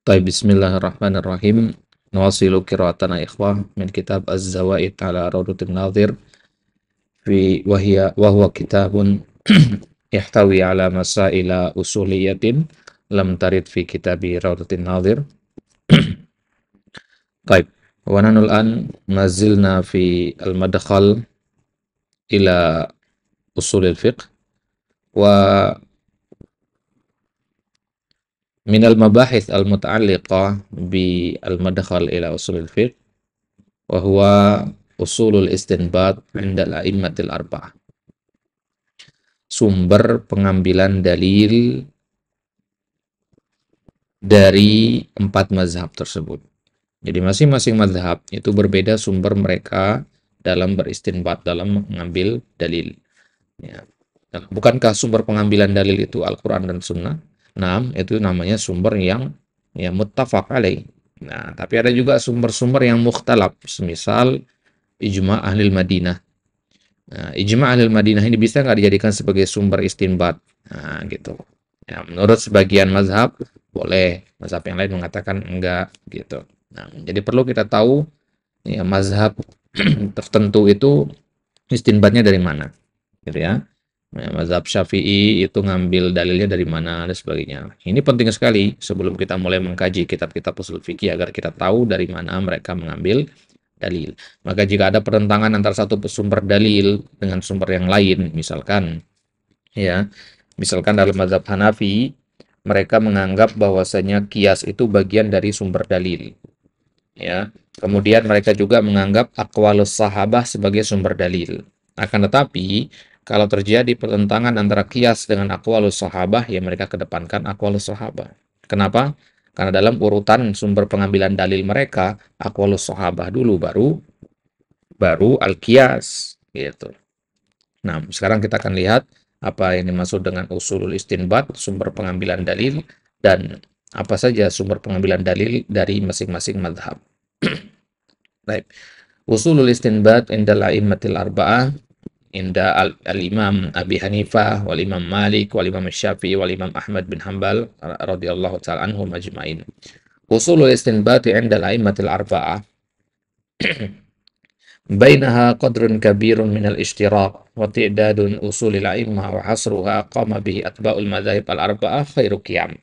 طيب بسم الله الرحمن الرحيم. نواصل قراءتنا إخوة من كتاب الزوائد على روضة الناظر وهو كتاب يحتوي على مسائل أصولية لم ترد في كتاب روضة الناظر. طيب ونحن الآن ما زلنا في المدخل إلى أصول الفقه، ومن المباحث المتعلقة بالمدخل إلى أصول الفقه وهو usulul istinbat indal a'immatil arba'ah. Sumber pengambilan dalil dari 4 mazhab tersebut. Jadi masing-masing mazhab itu berbeda sumber mereka dalam beristinbat, dalam mengambil dalil. Ya. Bukankah sumber pengambilan dalil itu Al-Quran dan Sunnah? Nah, itu namanya sumber yang muttafaq alaih. Nah, tapi ada juga sumber-sumber yang mukhtalaf, semisal ijma' ahlil Madinah. Nah, ijma' ahlil Madinah ini bisa nggak dijadikan sebagai sumber istinbat? Nah, gitu. Ya, menurut sebagian mazhab boleh, mazhab yang lain mengatakan enggak, gitu. Nah, jadi perlu kita tahu ya mazhab tertentu itu istinbatnya dari mana, gitu ya. Nah, mazhab Syafi'i itu ngambil dalilnya dari mana dan sebagainya. Ini penting sekali sebelum kita mulai mengkaji kitab-kitab ushul fikih agar kita tahu dari mana mereka mengambil dalil. Maka jika ada pertentangan antara satu sumber dalil dengan sumber yang lain, misalkan dalam mazhab Hanafi mereka menganggap bahwasanya kias itu bagian dari sumber dalil. Ya. Kemudian mereka juga menganggap aqwalus sahabah sebagai sumber dalil. Akan tetapi kalau terjadi pertentangan antara kias dengan aqwalus sahabah, ya mereka kedepankan aqwalus sahabah. Kenapa? Karena dalam urutan sumber pengambilan dalil mereka, aqwalus sahabah dulu, baru al-qiyas, gitu. Nah, sekarang kita akan lihat apa yang dimaksud dengan usulul istinbat, sumber pengambilan dalil, dan apa saja sumber pengambilan dalil dari masing-masing mazhab. Baik. Usulul istinbat indal a'immatil arba'ah, inda al-imam Abi Hanifah, wal imam Malik, wal imam Syafi'i, wal imam Ahmad bin Hanbal radhiyallahu ta'ala anhum ajma'in. Usulul istinbat inda al-a'immatil arba'ah bainaha qadrun kabirun minal ishtiraq wa ti'dadun usulil a'immah wa hasruha qama bihi atba'ul madhahib al-arba'ah khairu qiyam.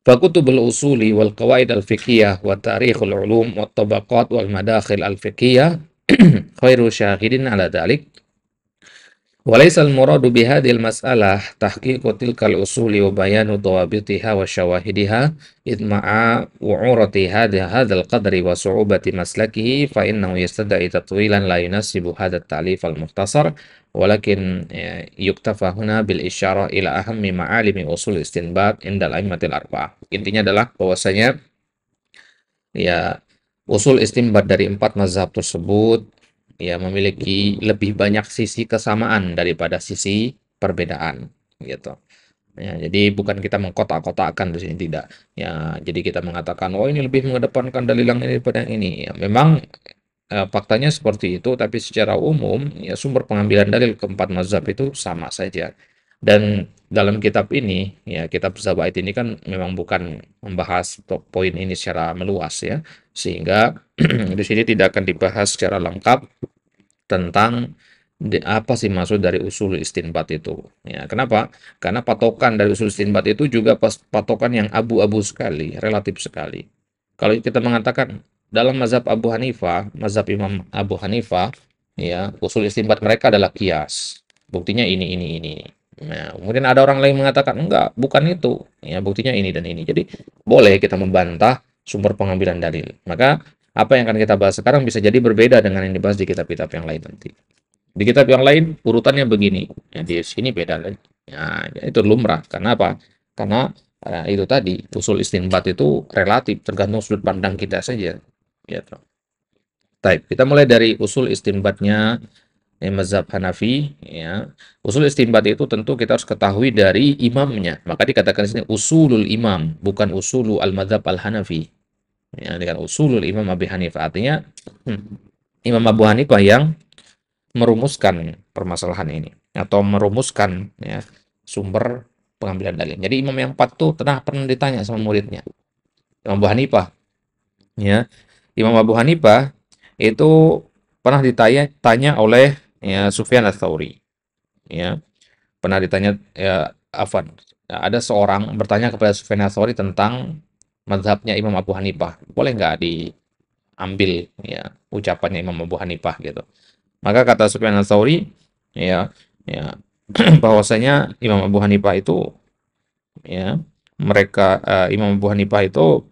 Fakutubul usuli wal qawaid al-fiqhiyah wa tarikhul ulum wa tabaqat wal madakhil al-fiqhiyah khairu syahidin ala dhalik. Walaysa al-muradu bihadhil mas'alah tahqiqu tilkal usuli wa bayanu dawabitiha wa syawahidiha idh ma'a wu'urati hadzal qadri wa su'ubati maslakihi fa innahu yastad'i tatwilan la yunasibu hadzal ta'lif al-mukhtasar walakin yuktafa huna bil isyarah ila ahammi ma'alimi usul istinbat indal a'immatil arba'ah. Intinya adalah bahwasanya ya usul istinbat dari 4 mazhab tersebut ya memiliki lebih banyak sisi kesamaan daripada sisi perbedaan, gitu. Ya, jadi bukan kita mengkotak-kotakkan di sini, tidak. Ya, jadi kita mengatakan oh ini lebih mengedepankan dalil yang ini daripada yang ini. Ya, memang faktanya seperti itu, tapi secara umum ya sumber pengambilan dalil keempat mazhab itu sama saja. Dan dalam kitab ini, ya kitab Zawaid ini kan memang bukan membahas poin ini secara meluas ya, sehingga di sini tidak akan dibahas secara lengkap tentang apa sih maksud dari usul istinbat itu. Ya, kenapa? Karena patokan dari usul istinbat itu juga patokan yang abu-abu sekali, relatif sekali. Kalau kita mengatakan dalam mazhab Abu Hanifah, mazhab Imam Abu Hanifah, ya usul istinbat mereka adalah kias. Buktinya ini. Nah, kemudian ada orang lain mengatakan enggak, bukan itu. Ya, buktinya ini dan ini. Jadi boleh kita membantah sumber pengambilan dalil. Maka apa yang akan kita bahas sekarang bisa jadi berbeda dengan yang dibahas di kitab-kitab yang lain nanti. Di kitab yang lain urutannya begini, ya, di sini beda lagi. Ya, itu lumrah. Karena apa? Karena itu tadi usul istinbat itu relatif, tergantung sudut pandang kita saja. Gitu. Baik, kita mulai dari usul istinbatnya mazhab Hanafi. Ya. Usul istinbat itu tentu kita harus ketahui dari imamnya. Maka dikatakan di sini usulul imam, bukan usulu al-mazhab al-Hanafi. Ya, dengan usulul imam Abi Hanifah artinya Imam Abu Hanifah yang merumuskan permasalahan ini atau merumuskan ya, sumber pengambilan dalil. Jadi imam yang 4 tuh pernah ditanya sama muridnya, Imam Abu Hanifah, ya. Imam Abu Hanifah itu pernah ditanya oleh ya Sufyan ats-Tsauri, ya. Pernah ditanya ya afwan, ada seorang bertanya kepada Sufyan ats-Tsauri tentang mazhabnya Imam Abu Hanifah. Boleh nggak diambil ya ucapannya Imam Abu Hanifah gitu. Maka kata Sufyan ats-Tsauri, ya, ya bahwasanya Imam Abu Hanifah itu, ya, Imam Abu Hanifah itu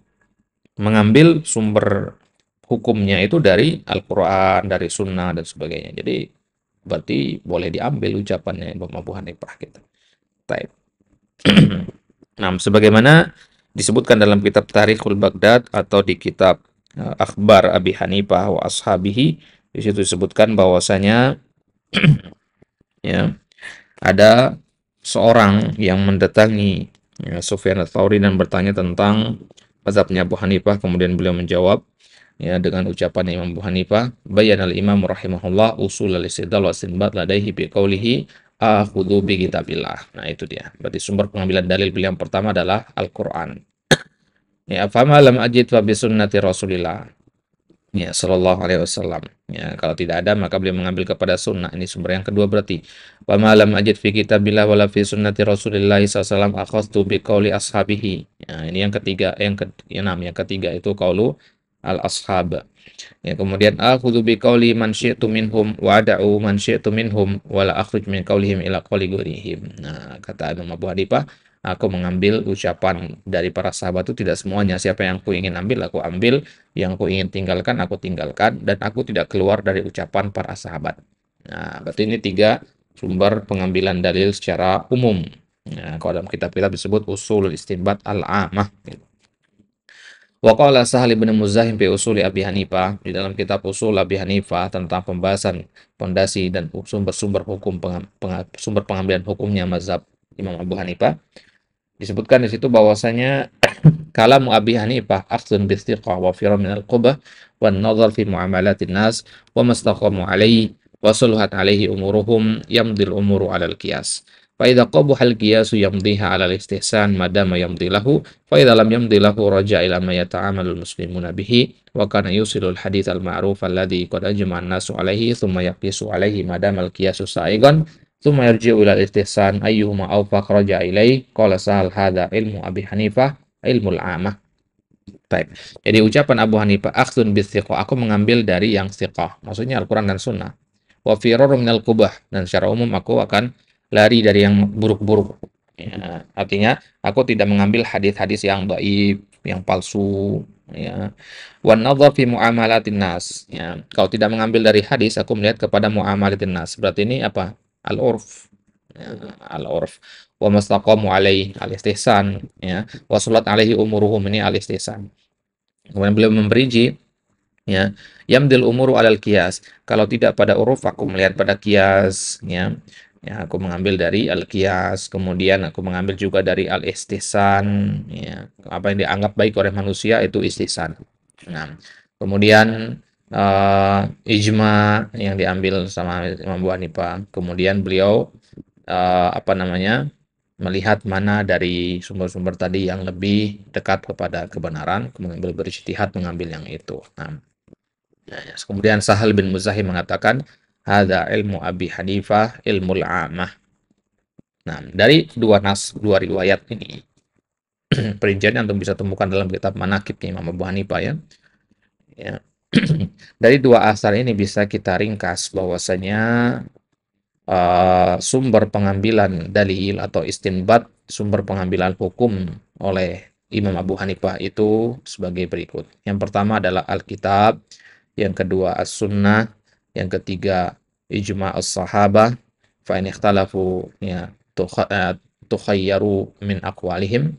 mengambil sumber hukumnya itu dari Al-Quran, dari Sunnah dan sebagainya. Jadi berarti boleh diambil ucapannya Imam Abu Hanifah gitu. Baik. Nah, sebagaimana disebutkan dalam kitab Tarikhul Baghdad atau di kitab Akhbar Abi Hanifah wa Ashabihi, di situ disebutkan bahwasanya ya ada seorang yang mendatangi ya, Sufyan ats-Tsauri dan bertanya tentang mazhabnya Abu Hanifah, kemudian beliau menjawab ya dengan ucapan Imam Abu Hanifah, bayanal imam rahimahullah usul al-istidlal wa istinbat ladaihi bi qawlihi akhudhu bi kitabillah. Nah, itu dia. Berarti sumber pengambilan dalil beliau yang pertama adalah Al-Qur'an. Ya, fama lam ajid fa bi sunnati Rasulillah. Ya, sallallahu alaihi wasallam. Ya, kalau tidak ada maka beliau mengambil kepada sunnah. Ini sumber yang kedua berarti. Wa ma lam ajid fi kitabillah wala fi sunnati Rasulillah sallallahu alaihi wasallam akhadtu bi qauli ashabihi. Ya, ini yang ketiga, yang ketiga itu qaulu al-ashab. Ya, kemudian akhudzu bi qauli man syi'tu minhum wa ada'u man syi'tu minhum wa la akhruj min qaulihim ila qauli ghairihim. Nah, kata Imam Abu Hanifah, aku mengambil ucapan dari para sahabat itu tidak semuanya. Siapa yang aku ingin ambil, aku ambil. Yang aku ingin tinggalkan, aku tinggalkan. Dan aku tidak keluar dari ucapan para sahabat. Nah, berarti ini 3 sumber pengambilan dalil secara umum. Nah, kalau dalam kitab-kitab disebut usul istinbat al-amah. Wa qala Sahal bin Muzahim fi usuli Abi Hanifah, di dalam kitab usul Abi Hanifah tentang pembahasan pondasi dan sumber-sumber hukum sumber pengambilan hukumnya mazhab Imam Abu Hanifah, disebutkan di situ bahwasanya kalam Abi Hanifah akhdun bi istiqah wa firar min al-qubah wan nazar fi muamalatin nas wa mastaqamu alaihi wa suluhat alaihi umuruhum yamdil umuru ala al-qiyas. Fa idza qabaha al-qiyasu yamdiha ala al-istihsan madama yamdi lahu, fa idza lam yamdi lahu raja ila ma yata'amalu al-muslimuna bihi wa kana yusilu al-hadits al-ma'ruf alladhi qad ajma'a an-nasu alaihi thumma yaqisu alaihi madama al-qiyasu sa'igan thumma yarji'u ila al-istihsan ayyuhuma awfaq raja ilaihi. Qala Sahal hadza ilmu Abi Hanifah ilmul amah. Baik. Jadi ucapan Abu Hanifah akhdun bithiqah, aku mengambil dari yang thiqah, maksudnya Al-Qur'an dan Sunnah. Wa firarun minal qubah, dan secara umum aku akan lari dari yang buruk-buruk. Ya, artinya aku tidak mengambil hadis-hadis yang dhaif, yang palsu, ya. Wan nadhar fi muamalatin nas. Ya, kalau tidak mengambil dari hadis, aku melihat kepada muamalatin nas. Berarti ini apa? Al-urf. Ya, al-urf. Wa mastaqamu alaihi al-istihsan, ya. Wa salat alaihi umuruhum, ini al-istihsan. Kemudian beliau memperinci, ya, yamdil umuru alal qiyas. Kalau tidak pada uruf, aku melihat pada qiyas, ya. Ya, aku mengambil dari al-qiyas, kemudian aku mengambil juga dari al-istihsan, ya. Apa yang dianggap baik oleh manusia itu istihsan. Nah, kemudian ijma yang diambil sama Imam Abu Hanifah. Kemudian beliau apa namanya? Melihat mana dari sumber-sumber tadi yang lebih dekat kepada kebenaran, kemudian berijtihad mengambil yang itu. Nah, ya. Kemudian Sahal bin Muzahim mengatakan, hadza ilmu Abi Hanifah ilmul amah. Nah, dari dua riwayat ini, perinciannya antum bisa temukan dalam kitab Manaqibnya Imam Abu Hanifah, ya. Ya. Dari dua asar ini bisa kita ringkas bahwasanya sumber pengambilan dalil atau istinbat sumber pengambilan hukum oleh Imam Abu Hanifah itu sebagai berikut. Yang pertama adalah Alkitab, yang kedua As-Sunnah, yang ketiga Ijma' as-sahabah, fa in ikhtalafu ya tukhayyaru min aqwalihim,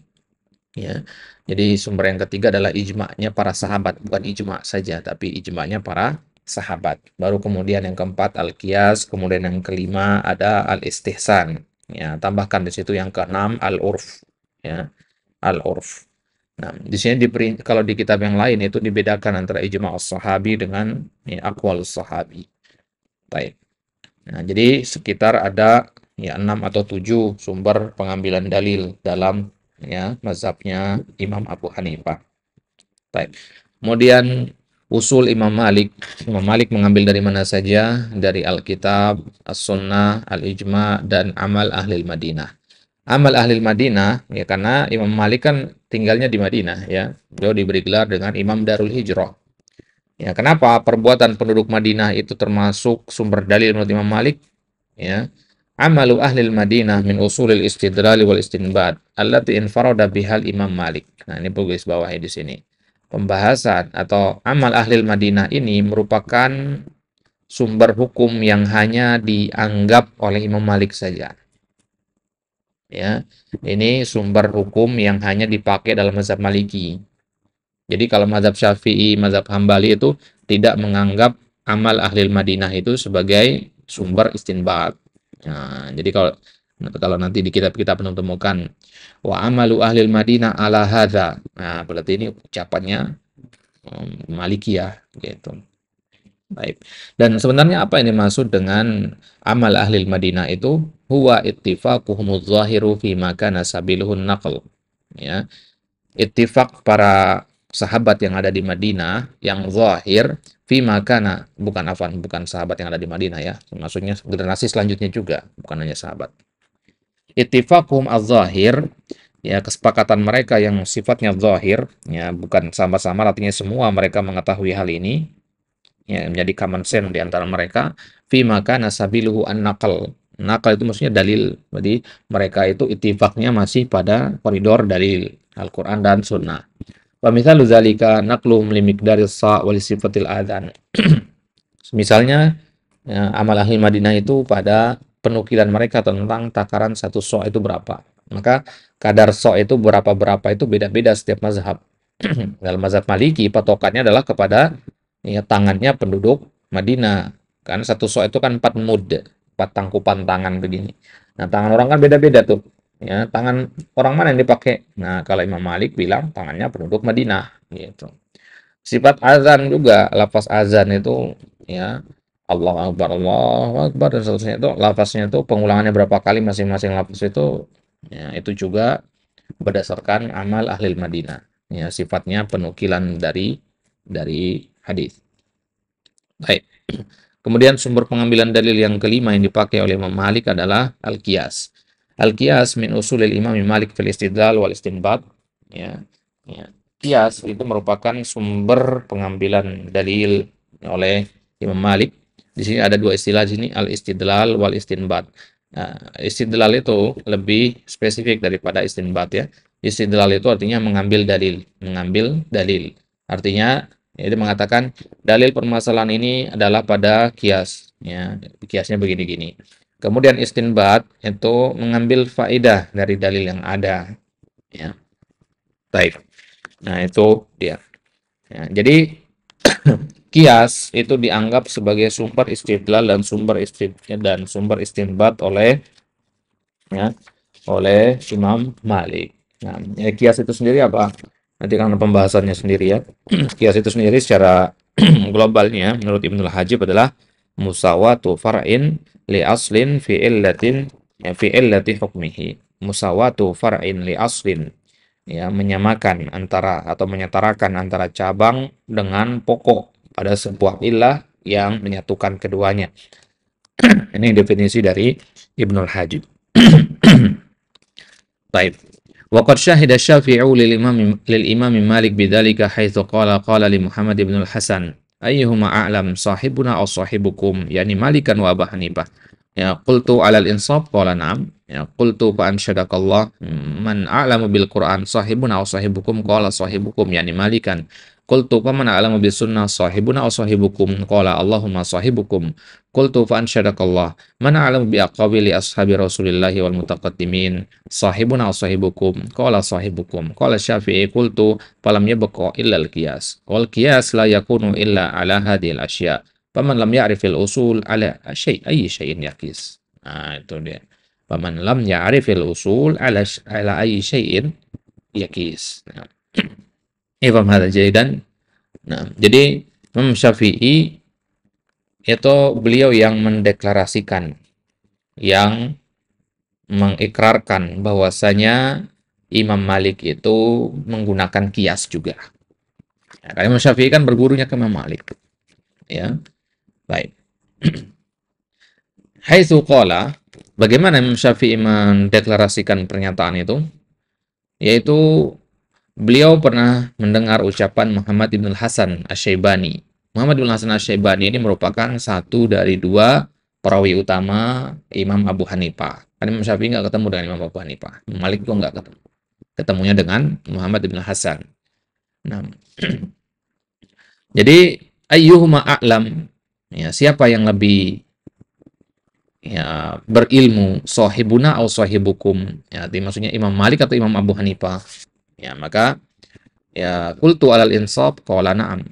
ya. Jadi sumber yang ketiga adalah ijma'nya para sahabat, bukan ijma' saja tapi ijma'nya para sahabat. Baru kemudian yang keempat al-qiyas, kemudian yang kelima ada al-istihsan. Ya, tambahkan di situ yang keenam al-urf, ya, al-urf. Nah, di sini kalau di kitab yang lain itu dibedakan antara ijma' as-sahabi dengan ya, aqwal sahabi. Baik. Nah, jadi sekitar ada ya 6 atau 7 sumber pengambilan dalil dalam ya mazhabnya Imam Abu Hanifah. Baik. Kemudian usul Imam Malik. Imam Malik mengambil dari mana saja? Dari Alkitab, As-Sunnah, Al-Ijma, dan amal ahli Madinah. Amal ahli Madinah, ya karena Imam Malik kan tinggalnya di Madinah, ya. Beliau diberi gelar dengan Imam Darul Hijrah. Ya, kenapa perbuatan penduduk Madinah itu termasuk sumber dalil menurut Imam Malik? Ya. Amalu ahli Madinah min usulil istidlal wal istinbad allati infarada bihal Imam Malik. Nah, ini perlu garis bawahi di sini. Pembahasan atau amal ahli Madinah ini merupakan sumber hukum yang hanya dianggap oleh Imam Malik saja. Ya, ini sumber hukum yang hanya dipakai dalam mazhab Maliki. Jadi kalau mazhab Syafi'i, mazhab Hambali itu tidak menganggap amal ahli Madinah itu sebagai sumber istinbat. Nah, jadi kalau nanti di kitab-kitab menemukan wa amalu ahli Madinah ala hadza. Nah, berarti ini ucapannya Malikiyah gitu. Baik. Dan sebenarnya apa yang dimaksud dengan amal ahli Madinah itu? Huwa ittifaquhumuz zahiru fi ma kana sabiluhun naql. Ya, ittifaq para sahabat yang ada di Madinah yang zahir fi makana, bukan sahabat yang ada di Madinah ya, maksudnya generasi selanjutnya juga, bukan hanya sahabat. Ittifaqum az-zahir, ya kesepakatan mereka yang sifatnya zahir, ya bukan sama-sama, artinya semua mereka mengetahui hal ini, ya menjadi common sense di antara mereka, fi makana sabiluhu an-naql. Nakal itu maksudnya dalil. Jadi mereka itu ittifaqnya masih pada koridor dalil Al-Quran dan Sunnah. Wa mithalu dzalika naqluhum li miqdaris sa' wa li sifatil adzan. Misalnya ya, amal ahli Madinah itu pada penukilan mereka tentang takaran satu so' itu berapa. Maka kadar so' itu berapa-berapa itu beda-beda setiap mazhab. Dalam mazhab Maliki patokannya adalah kepada ya, tangannya penduduk Madinah. Kan satu so' itu kan 4 mud, 4 tangkupan tangan begini. Nah, tangan orang kan beda-beda tuh. Ya, tangan orang mana yang dipakai? Nah, kalau Imam Malik bilang tangannya penduduk Madinah gitu. Sifat azan juga, lafaz azan itu ya Allahu Akbar dan seterusnya itu lafaznya itu pengulangannya berapa kali masing-masing lafaz itu ya itu juga berdasarkan amal ahli Madinah. Ya, sifatnya penukilan dari hadis. Baik. Kemudian sumber pengambilan dalil yang kelima yang dipakai oleh Imam Malik adalah al-qiyas. Al-qiyas min usulil Imam Malik fil istidlal wal istinbat. Ya, ya. Qiyas itu merupakan sumber pengambilan dalil oleh Imam Malik. Di sini ada dua istilah di sini, al-istidlal wal istinbat. Nah, istidlal itu lebih spesifik daripada istinbat ya. Istidlal itu artinya mengambil dalil. Artinya itu mengatakan dalil permasalahan ini adalah pada kias, ya, kiasnya begini-gini. Kemudian istinbat itu mengambil faedah dari dalil yang ada, ya. Baik. Nah, itu dia. Ya, jadi kias itu dianggap sebagai sumber istidlal dan sumber istinbat oleh ya, oleh Imam Malik. Nah, ya, kias itu sendiri apa? Nanti karena pembahasannya sendiri ya. Kias itu sendiri secara globalnya menurut Ibnul Hajib adalah musawatu far'in li aslin fi illatin ya, fi illati hukmihi. Musawatu far'in li aslin ya menyamakan antara atau menyetarakan antara cabang dengan pokok pada sebuah illah yang menyatukan keduanya. Ini definisi dari Ibnul Hajib. Baik. وقد شهد الشافعي للإمام مالك بذلك حيث قال لمحمد بن الحسن أيهما أعلم صاحبنا أو صاحبكم يعني مالكا وأبا حنيفة ya qultu alal insaf qala na'am ya qultu fa ansyadakallah man a'lamu bil Qur'an sahibuna aw sahibukum qala sahibukum yani malikan qultu fa man a'lamu bis sunnah sahibuna aw sahibukum qala Allahumma sahibukum qultu fa ansyadakallah man a'lamu bi aqwali ashabi rasulillahi wal mutaqaddimin sahibuna aw sahibukum qala sahibukum qala Syafi'i qultu falam yabqa illa al qiyas wal qiyas la yakunu illa ala hadhihi al asya' Paman lam ya'rifil usul ala ayyi syai'in yaqis. Nah, itu dia. Paman lam ya'rifil usul ala ayyi syai'in yaqis. Nah, ifham hadza jaydan. Nah, jadi Imam Syafi'i itu beliau yang mendeklarasikan, yang mengikrarkan bahwasanya Imam Malik itu menggunakan kias juga. Ya, karena Imam Syafi'i kan bergurunya ke Imam Malik. Ya, baik. Haitsu qala, bagaimana Imam Syafi'i mendeklarasikan pernyataan itu? Yaitu beliau pernah mendengar ucapan Muhammad bin Hasan Asy-Syaibani. Muhammad bin Hasan Asy-Syaibani ini merupakan satu dari dua perawi utama Imam Abu Hanifah. Kan Imam Syafi'i nggak ketemu dengan Imam Abu Hanifah. Imam Malik juga nggak ketemu. Ketemunya dengan Muhammad bin Hasan. Nah, jadi ayyuhuma a'lam, ya, siapa yang lebih ya berilmu, sahibuna atau sahibukum, ya, maksudnya Imam Malik atau Imam Abu Hanifah. Ya, maka ya qultu alal insab qala na'am.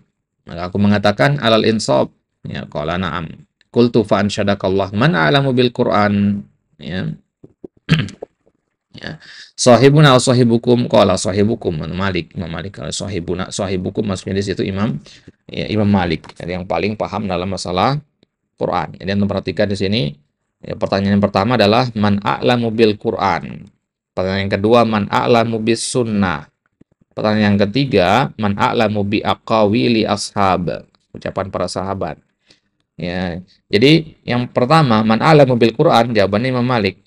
Maka aku mengatakan alal insab, ya, qala na'am. Qultu fa ansyadakallah man a'lamu bil Qur'an, ya. Ya. Sahibuna atau sahibukum qala sahibukum Malik. Imam Malik. Kalau sahibuna sahibukum maksudnya di situ Imam Malik. Jadi yang paling paham dalam masalah Quran. Jadi anda perhatikan di sini, ya, pertanyaan yang pertama adalah man a'lamu bil Quran. Pertanyaan yang kedua man a'lamu bis sunnah. Pertanyaan yang ketiga man a'lamu bi aqawili ashab. Ucapan para sahabat. Ya. Jadi yang pertama man a'lamu bil Quran, jawabannya Imam Malik.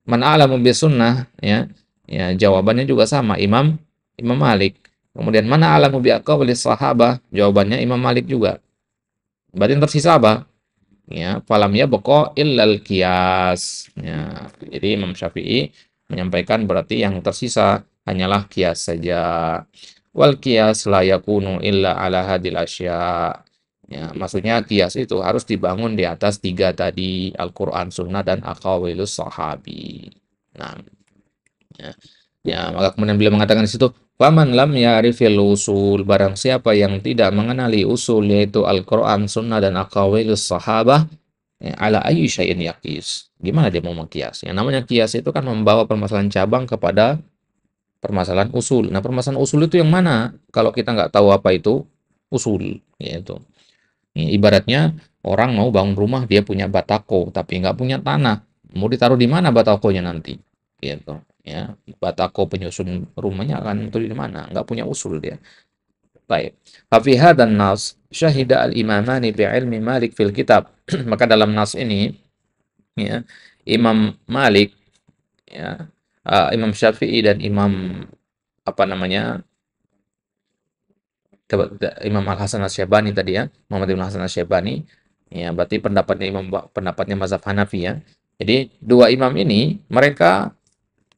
Man a'lamu bis sunnah, ya. Ya, jawabannya juga sama, Imam Malik. Kemudian mana a'lamu bi aqwali sahabah, jawabannya Imam Malik juga. Berarti yang tersisa apa? Ya, falam yabqa illal qiyas. Ya, jadi Imam Syafi'i menyampaikan berarti yang tersisa hanyalah qiyas saja. Wal qiyas la yakunu illa ala hadil asya. Ya, maksudnya qiyas itu harus dibangun di atas tiga tadi, Al-Quran, Sunnah, dan aqawilus sahabi. Nah, ya, ya, maka kemudian beliau mengatakan di situ, "Faman lam ya'rifil usul", barang siapa yang tidak mengenali usul yaitu Al-Qur'an, Sunnah, dan aqwalus sahabah, ya, ala ayyi syai'in yaqis. Gimana dia mau mengkias? Yang namanya kias itu kan membawa permasalahan cabang kepada permasalahan usul. Nah, permasalahan usul itu yang mana? Kalau kita nggak tahu apa itu usul, yaitu ibaratnya orang mau bangun rumah, dia punya batako tapi nggak punya tanah. Mau ditaruh di mana batakonya nanti? Gitu. Ya, batako penyusun rumahnya akan itu di mana? Nggak punya usul dia. Baik. Fafi hadzal nas syahida al-imamani bi'ilmi Malik fil kitab. Maka dalam nas ini, ya, Imam Malik, ya, Imam Syafi'i dan Imam apa namanya? Imam Al-Hasan Asy-Syaibani tadi, ya, Muhammad bin Hasan Asy-Syaibani, ya, berarti pendapatnya mazhab Hanafi, ya. Jadi dua imam ini mereka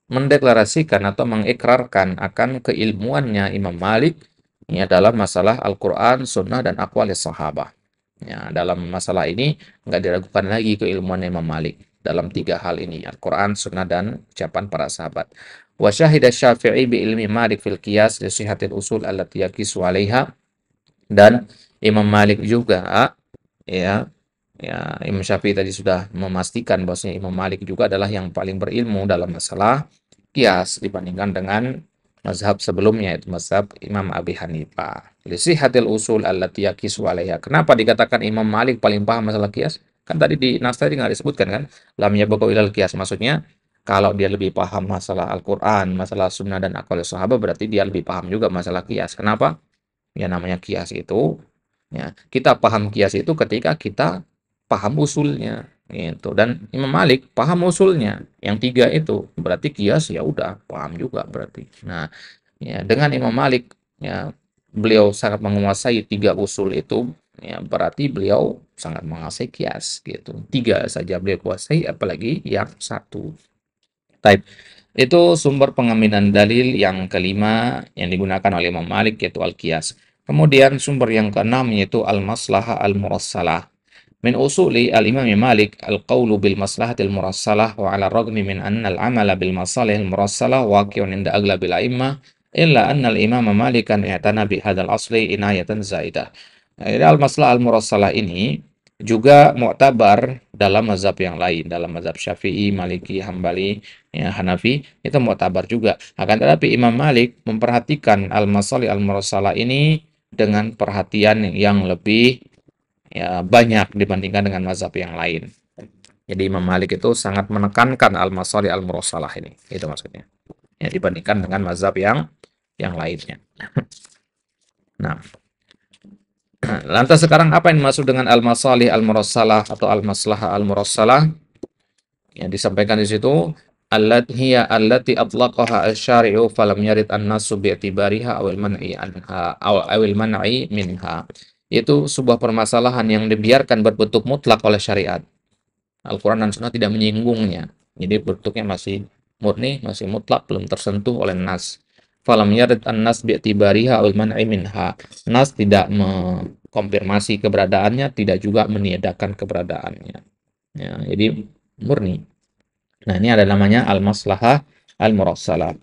mendeklarasikan atau mengikrarkan akan keilmuannya Imam Malik, ya, dalam masalah Al-Quran, Sunnah, dan aqwali sahabah. Ya, dalam masalah ini nggak diragukan lagi keilmuan Imam Malik dalam tiga hal ini, Al-Quran, Sunnah, dan ucapan para sahabat. Wa syahida Syafi'i bi ilmi Malik fil qiyas li sihhatil usul allati yaqisu 'alaiha, dan Imam Malik juga, ya, ya, Imam Syafi'i tadi sudah memastikan bahwasanya Imam Malik juga adalah yang paling berilmu dalam masalah qiyas dibandingkan dengan mazhab sebelumnya, itu mazhab Imam Abi Hanifah. Li sihhatil usul allati yaqisu 'alaiha. Kenapa dikatakan Imam Malik paling paham masalah qiyas? Kan tadi di nas tadi nggak disebutkan kan? Lam yabqa ilal qiyas, maksudnya kalau dia lebih paham masalah Al-Quran, masalah Sunnah, dan aqwal sahabat, berarti dia lebih paham juga masalah qiyas. Kenapa? Ya, namanya qiyas itu, ya, kita paham qiyas itu ketika kita paham usulnya, gitu. Dan Imam Malik paham usulnya, yang tiga itu, berarti qiyas ya udah paham juga berarti. Nah, ya, dengan Imam Malik, ya, beliau sangat menguasai tiga usul itu, ya, berarti beliau sangat menguasai qiyas, gitu. Tiga saja beliau kuasai, apalagi yang satu. Taib. Itu sumber pengambilan dalil yang kelima yang digunakan oleh Imam Malik, yaitu al-qiyas. Kemudian sumber yang keenam yaitu al-maslahah al-murassalah. Min usuli al-Imam Malik al-qawlu bil maslahatil murassalah wa ala ragmi min anna al-amala bil masalihil murassalah waqi'un inda aglabil a'immah illa anna al-Imam Malikan i'tana bi hadzal asli inayatan zaidah. Jadi al-maslahah al-murassalah ini juga mu'tabar dalam mazhab yang lain, dalam mazhab Syafi'i, Maliki, Hambali, ya, Hanafi, itu mu'tabar juga. Akan tetapi Imam Malik memperhatikan al-masalih al-murassalah ini dengan perhatian yang lebih, ya, banyak dibandingkan dengan mazhab yang lain. Jadi Imam Malik itu sangat menekankan al-masalih al-mursalah ini. Itu maksudnya. Ya, dibandingkan dengan mazhab yang lainnya. Nah, lantas sekarang apa yang dimaksud dengan al-masalih al-mursalah atau al-maslahah al-mursalah? Yang disampaikan di situ, allati atlaqaha asy-syari'u falam yarid an-nasu bi'tibariha awil man'i anha awil man'i minha. Itu sebuah permasalahan yang dibiarkan berbentuk mutlak oleh syariat. Al-Quran dan Sunnah tidak menyinggungnya. Jadi bentuknya masih murni, masih mutlak, belum tersentuh oleh nas. Falam yarid an-nas bi'tibariha awil man'i minha. Nas tidak mengkonfirmasi keberadaannya, tidak juga meniadakan keberadaannya. Ya, jadi murni. Nah, ini ada namanya al-maslahah al-mursalah.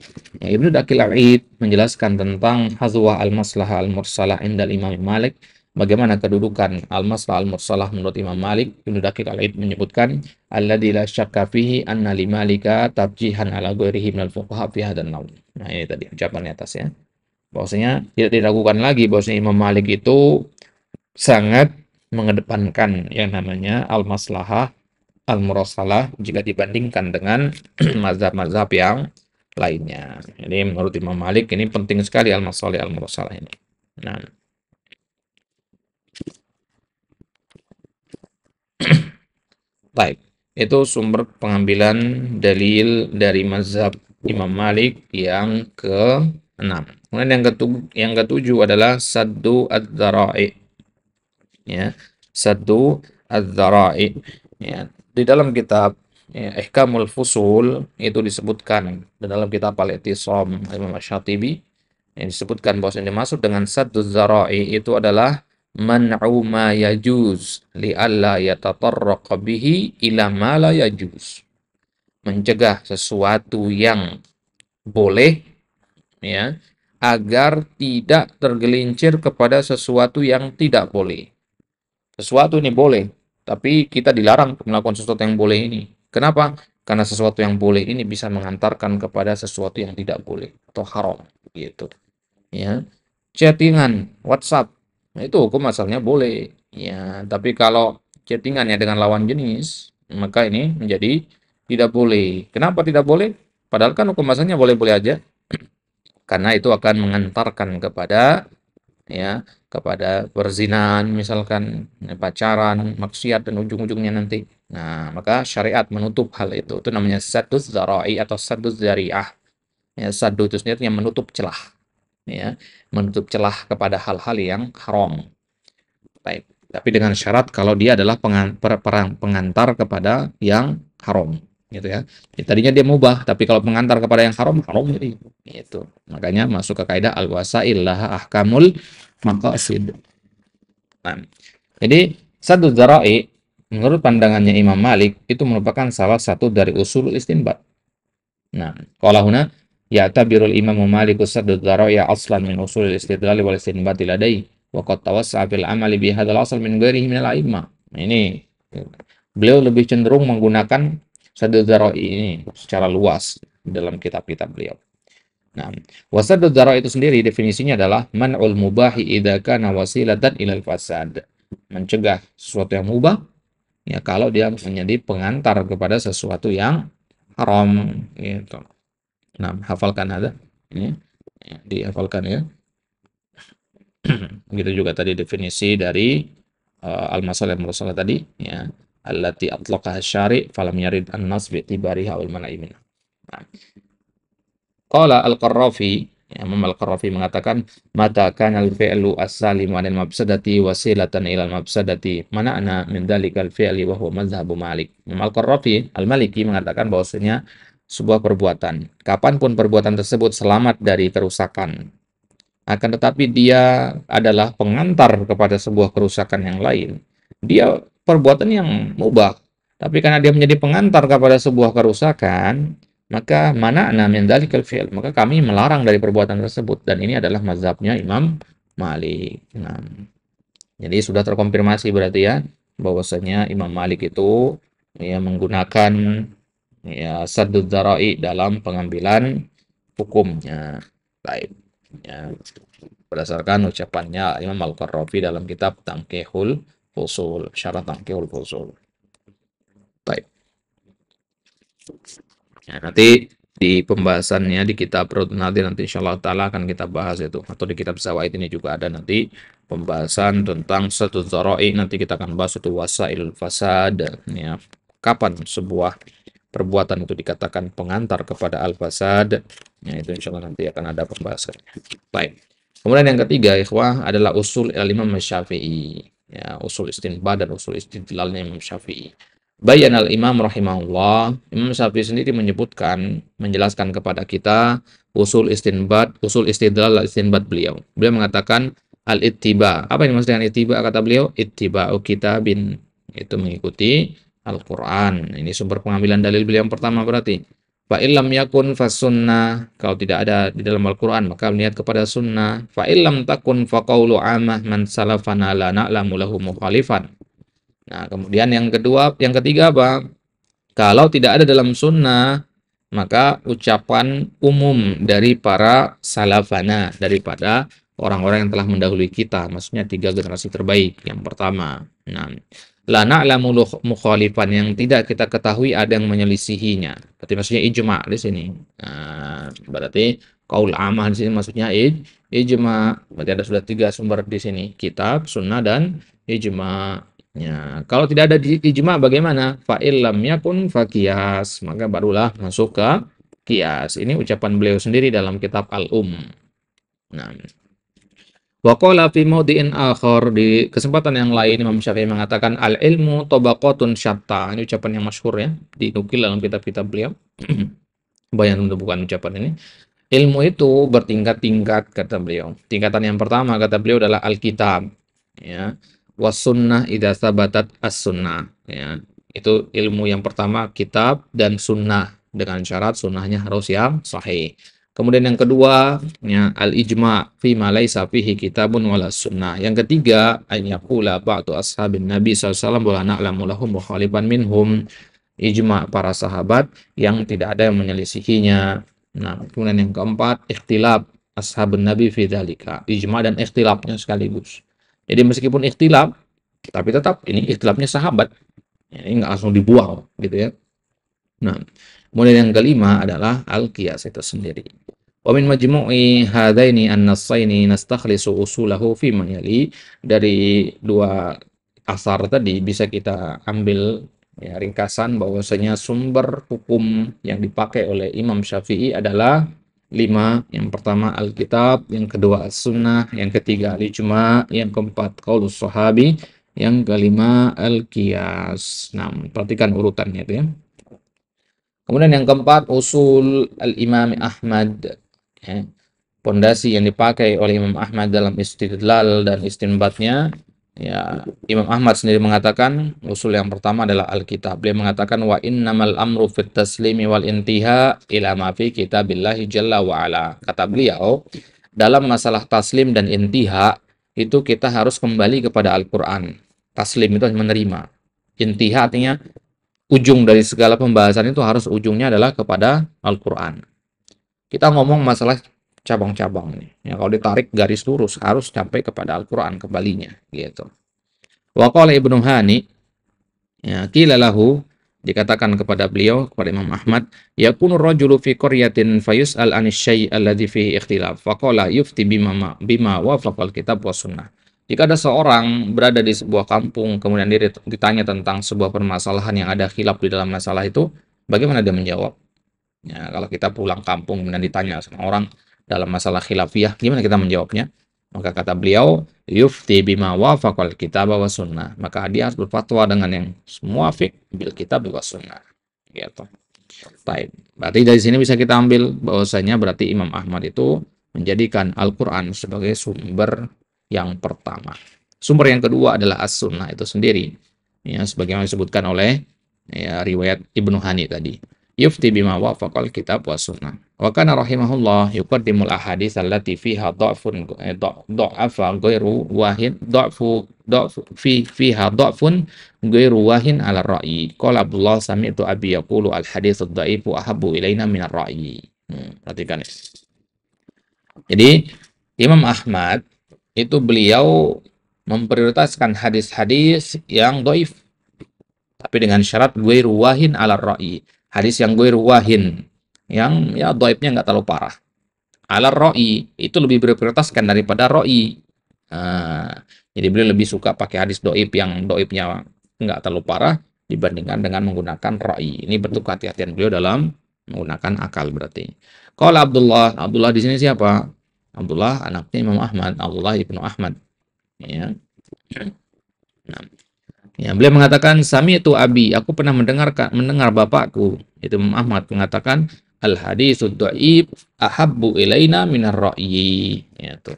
Ya, Ibnu Daqiq al-Id menjelaskan tentang hazwa al-maslahah al-mursalah indal Imam Malik. Bagaimana kedudukan al-maslahah al-mursalah menurut Imam Malik? Ibnu Daqiq al-Id menyebutkan alladzi la syakka fihi anna li Malika tabjihan ala ghairihi minal fuqaha fi hadzal naum. Nah, ini tadi ucapan di atas ya. Bahwasanya tidak diragukan lagi bahwasanya Imam Malik itu sangat mengedepankan yang namanya al-maslahah al-mursalah jika dibandingkan dengan mazhab-mazhab yang lainnya. Jadi menurut Imam Malik ini penting sekali al-masalih al-mursalah ini. Nah, baik. Itu sumber pengambilan dalil dari mazhab Imam Malik yang ke-6. Kemudian yang ketujuh adalah saddu adz-dzara'i. Ya, saddu adz-dzara'i. Ya, di dalam kitab ya, Ihkamul Fusul itu disebutkan di dalam kitab Al-I'tisam Imam Asy-Syatibi yang disebutkan bahwa yang dimaksud dengan saddu dzara'i itu adalah man'u ma yajuz li alla yatatarraqa bihi ila ma la yajuz. Mencegah sesuatu yang boleh ya agar tidak tergelincir kepada sesuatu yang tidak boleh. Sesuatu ini boleh, tapi kita dilarang untuk melakukan sesuatu yang boleh ini. Kenapa? Karena sesuatu yang boleh ini bisa mengantarkan kepada sesuatu yang tidak boleh atau haram gitu. Ya. Chattingan WhatsApp, nah itu hukum asalnya boleh. Ya, tapi kalau chattingannya dengan lawan jenis, maka ini menjadi tidak boleh. Kenapa tidak boleh? Padahal kan hukum asalnya boleh-boleh aja. Karena itu akan mengantarkan kepada ya kepada perzinahan misalkan pacaran maksiat dan ujung-ujungnya nanti. Nah, maka syariat menutup hal itu. Itu namanya sadduz dzara'i atau sadduz dzari'ah. Ya, saddu itu sendiri yang menutup celah. Ya, menutup celah kepada hal-hal yang haram. Baik. Tapi dengan syarat kalau dia adalah pengantar kepada yang haram, gitu ya. Jadi, tadinya dia mubah, tapi kalau pengantar kepada yang haram, haram jadi. Gitu. Makanya masuk ke kaidah al-wasail laha ahkamul maqasid. Nah, jadi satu dzara'i menurut pandangannya Imam Malik itu merupakan salah satu dari usul istinbat. Nah, qala huna ya'tabirul Imam Malik saddu dzara'i aslan min usul istidlal wal istinbat ladai wa qad tawassa'a fil amali bi hadzal asal min ghairihi min al a'immah. Nah, ini beliau lebih cenderung menggunakan saddu dzara'i ini secara luas dalam kitab-kitab beliau. Nah, wasaddu dzara itu sendiri definisinya adalah man'ul mubahi idza kana wasilatan ilal fasad. Mencegah sesuatu yang mubah ya kalau dia menjadi pengantar kepada sesuatu yang haram gitu. Nah, hafalkan ada ini ya, dihafalkan ya. Begitu juga tadi definisi dari al-masalah mursalah tadi ya. Allati atlaqaha syari' falam yarid an-nas bi tibariha wal mana'i minha. Nah, qala al-Qarrafi, ya, Imam al-Qarrafi mengatakan, mata kana al-fi'lu as-salim 'anil mafsadati wasilatan ila al-mafsadati, mana'na min dzalikal fi'li wa huwa mazhabu Malik. Imam al-Qarrafi al-Maliki mengatakan bahwasanya sebuah perbuatan, kapanpun perbuatan tersebut selamat dari kerusakan, akan tetapi dia adalah pengantar kepada sebuah kerusakan yang lain. Dia perbuatan yang mubah, tapi karena dia menjadi pengantar kepada sebuah kerusakan, maka mana min dzalikal fi'l, maka kami melarang dari perbuatan tersebut dan ini adalah mazhabnya Imam Malik. Nah, jadi sudah terkonfirmasi berarti ya bahwasanya Imam Malik itu ya menggunakan ya saddud dzara'i dalam pengambilan hukumnya. Baik. Ya, berdasarkan ucapannya Imam Al-Qarrafi dalam kitab Tanqihul Fusul, Syarah Tanqihul Fusul. Baik. Ya, nanti di pembahasannya di kitab nanti insyaallah taala akan kita bahas itu, atau di kitab Zawaid ini juga ada nanti pembahasan tentang satu dzara'i, nanti kita akan bahas itu wasailul fasad, ya. Kapan sebuah perbuatan itu dikatakan pengantar kepada al-fasad, ya itu insyaallah nanti akan ada pembahasannya. Baik. Kemudian yang ketiga, ikhwah, adalah usul al-Imam Syafi'i. Ya, usul istinbad dan usul istidlalnya Imam Syafi'i. Bayan al-Imam rahimahullah, Imam Syafi'i sendiri menyebutkan, menjelaskan kepada kita usul istinbad, usul istidlal, istinbad beliau. Beliau mengatakan al-ittiba. Apa yang dimaksud dengan ittiba? Kata beliau, ittiba'u kitabin. Itu mengikuti Al-Quran. Ini sumber pengambilan dalil beliau yang pertama berarti. Fa illam yakun fasunnah, kalau tidak ada di dalam Al-Qur'an maka niat kepada sunnah. Fa illam takun fa qaulu amah man salafana la na'lamu lahu mukhalifan. Nah, kemudian yang kedua, yang ketiga apa? Kalau tidak ada dalam sunnah, maka ucapan umum dari para salafana, daripada orang-orang yang telah mendahului kita, maksudnya 3 generasi terbaik. Yang pertama, nah, la na'lamu mukhalifan, yang tidak kita ketahui ada yang menyelisihinya. Berarti maksudnya ijma di sini. Nah, berarti qaul amah di sini maksudnya ijma. Berarti ada sudah 3 sumber di sini, kitab, sunnah, dan ijma. Ya, kalau tidak ada ijma bagaimana? Fa illam yakun fa qiyas, maka barulah masuk ke qiyas. Ini ucapan beliau sendiri dalam kitab Nah, wa qala fi mawdi'in akhar, di kesempatan yang lain Imam Syafi'i mengatakan al ilmu tabaqatun syatta. Ini ucapan yang masyhur ya, dinukil dalam kitab-kitab beliau. Banyak untuk bukan ucapan ini. Ilmu itu bertingkat-tingkat kata beliau. Tingkatan yang pertama kata beliau adalah Alkitab, ya. Was sunnah idza sabatat as-sunnah, ya. Itu ilmu yang pertama, kitab dan sunnah, dengan syarat sunnahnya harus yang sahih. Kemudian yang kedua, ya, al-ijma fi ma laisa fihi kitabun wala sunnah. Yang ketiga, an yaqula ba'du ashabin Nabi sallallahu alaihi wasallam wa na'lamu lahum mukhalifan minhum. Ijma para sahabat yang tidak ada yang menyelisihinya. Nah, kemudian yang keempat, ikhtilaf ashabun Nabi fi dzalika. Ijma dan ikhtilafnya sekaligus. Jadi meskipun ikhtilaf, tapi tetap ini ikhtilafnya sahabat. Ini nggak langsung dibuang, gitu ya. Nah, kemudian yang kelima adalah al-qiyas itu sendiri. Wa min majmu'i hadaini an-nassaini nastakhlisu usulahu fi man yali. Dari dua asar tadi bisa kita ambil, ya, ringkasan bahwasanya sumber hukum yang dipakai oleh Imam Syafi'i adalah 5. Yang pertama Alkitab, yang kedua As-Sunnah, yang ketiga Al-Ijma, yang keempat Qaulus Sahabi, yang kelima Al-Qiyas. Nah, perhatikan urutannya itu ya. Kemudian yang keempat usul Al-Imam Ahmad, ya. Pondasi yang dipakai oleh Imam Ahmad dalam istidlal dan istinbatnya, ya, Imam Ahmad sendiri mengatakan usul yang pertama adalah Alkitab. Beliau mengatakan wa innamal amru fit taslimi wal intiha ila ma fi kitabillahi jalla wa ala. Kata beliau, dalam masalah taslim dan intiha itu kita harus kembali kepada Al-Qur'an. Taslim itu menerima. Intiha artinya ujung dari segala pembahasan itu harus ujungnya adalah kepada Al-Qur'an. Kita ngomong masalah cabang-cabang nih. Ya, kalau ditarik garis lurus harus sampai kepada Al-Qur'an kembalinya, gitu. Wa qala Ibnu Hani, ya, qila lahu, dikatakan kepada beliau, kepada Imam Ahmad, yakunu rajulu fi qaryatin fayus'al 'anis syai' alladhi fihi ikhtilaf fa qala yufti bima wafaqal kitab was sunnah. Jika ada seorang berada di sebuah kampung kemudian dia ditanya tentang sebuah permasalahan yang ada khilaf di dalam masalah itu, bagaimana dia menjawab? Ya, kalau kita pulang kampung kemudian ditanya sama orang dalam masalah khilafiyah, gimana kita menjawabnya? Maka kata beliau, yufti bima wafaqal kitab wa sunnah. Maka dia harus berfatwa dengan yang muwafiq bil kitab wa sunnah. Gitu. Baik. Berarti dari sini bisa kita ambil bahwasanya berarti Imam Ahmad itu menjadikan Al-Qur'an sebagai sumber yang pertama. Sumber yang kedua adalah As-Sunnah itu sendiri. Ya, sebagaimana disebutkan oleh, ya, riwayat Ibnu Hani tadi. Yufti bima wafaqal kitab wa sunnah. Wa kana rahimahullah yuqaddimul ahadits allati fiha dha'fun dha'afa ghairu wahid fiha dha'fun ghairu wahin ala ra'yi. Qala Abdullah sami'tu abi yaqulu al hadits ad-dha'ifu ahabbu ilaina min ar-ra'yi. Perhatikan. Jadi Imam Ahmad itu beliau memprioritaskan hadis-hadis yang dhaif, tapi dengan syarat ghairu wahin ala ra'yi. hadis yang ghairu wahin, yang ya dhaifnya nggak terlalu parah. Ala ro'i, itu lebih berprioritaskan daripada ro'i. Nah, jadi beliau lebih suka pakai hadis doib yang doibnya nggak terlalu parah dibandingkan dengan menggunakan ro'i. Ini bentuk kehati-hatian beliau dalam menggunakan akal berarti. Kalau Abdullah di sini siapa? Abdullah anaknya Imam Ahmad, Abdullah ibnu Ahmad. Ya. Nah, ya, beliau mengatakan sami itu abi, aku pernah mendengar bapakku itu Imam Ahmad mengatakan al haditsud dhaif ahabbu ilaina minar ra'yi. Ya, tuh.